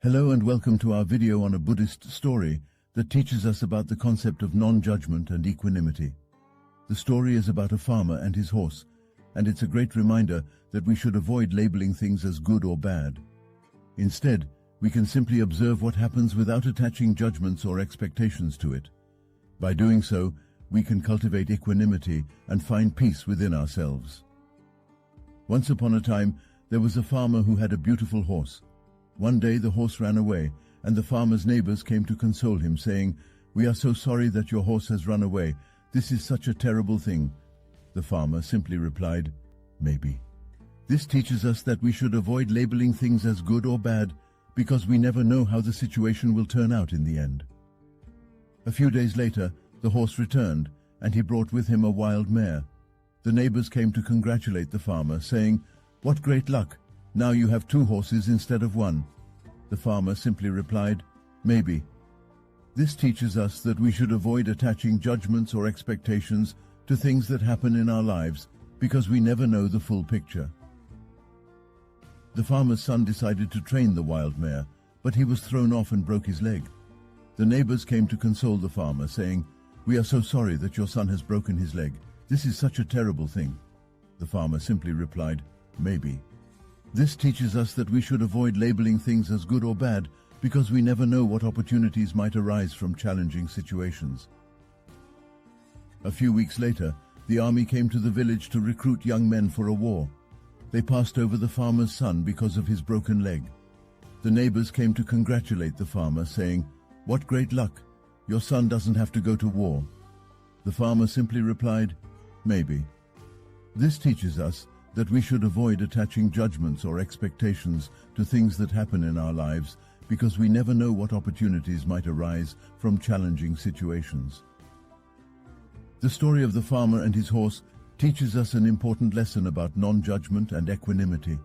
Hello and welcome to our video on a Buddhist story that teaches us about the concept of non-judgment and equanimity. The story is about a farmer and his horse, and it's a great reminder that we should avoid labeling things as good or bad. Instead, we can simply observe what happens without attaching judgments or expectations to it. By doing so, we can cultivate equanimity and find peace within ourselves. Once upon a time, there was a farmer who had a beautiful horse. One day the horse ran away, and the farmer's neighbors came to console him, saying, "We are so sorry that your horse has run away. This is such a terrible thing." The farmer simply replied, "Maybe." This teaches us that we should avoid labeling things as good or bad, because we never know how the situation will turn out in the end. A few days later, the horse returned, and he brought with him a wild mare. The neighbors came to congratulate the farmer, saying, "What great luck! Now you have 2 horses instead of 1. The farmer simply replied, "Maybe." This teaches us that we should avoid attaching judgments or expectations to things that happen in our lives, because we never know the full picture. The farmer's son decided to train the wild mare, but he was thrown off and broke his leg. The neighbors came to console the farmer, saying, "We are so sorry that your son has broken his leg. This is such a terrible thing." The farmer simply replied, "Maybe." This teaches us that we should avoid labeling things as good or bad, because we never know what opportunities might arise from challenging situations. A few weeks later, the army came to the village to recruit young men for a war. They passed over the farmer's son because of his broken leg. The neighbors came to congratulate the farmer, saying, "What great luck! Your son doesn't have to go to war." The farmer simply replied, "Maybe." This teaches us that we should avoid attaching judgments or expectations to things that happen in our lives, because we never know what opportunities might arise from challenging situations. The story of the farmer and his horse teaches us an important lesson about non-judgment and equanimity.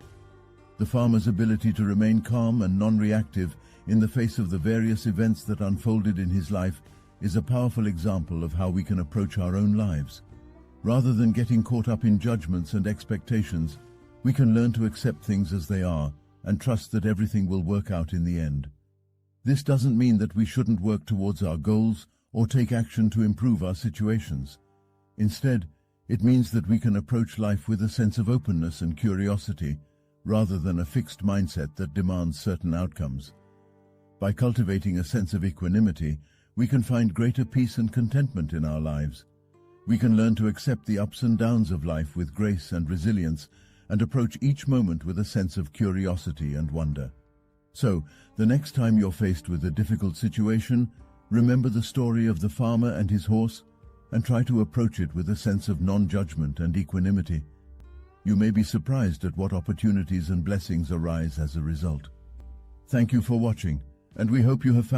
The farmer's ability to remain calm and non-reactive in the face of the various events that unfolded in his life is a powerful example of how we can approach our own lives. Rather than getting caught up in judgments and expectations, we can learn to accept things as they are and trust that everything will work out in the end. This doesn't mean that we shouldn't work towards our goals or take action to improve our situations. Instead, it means that we can approach life with a sense of openness and curiosity, rather than a fixed mindset that demands certain outcomes. By cultivating a sense of equanimity, we can find greater peace and contentment in our lives. We can learn to accept the ups and downs of life with grace and resilience, and approach each moment with a sense of curiosity and wonder. So, the next time you're faced with a difficult situation, remember the story of the farmer and his horse, and try to approach it with a sense of non-judgment and equanimity. You may be surprised at what opportunities and blessings arise as a result. Thank you for watching, and we hope you have found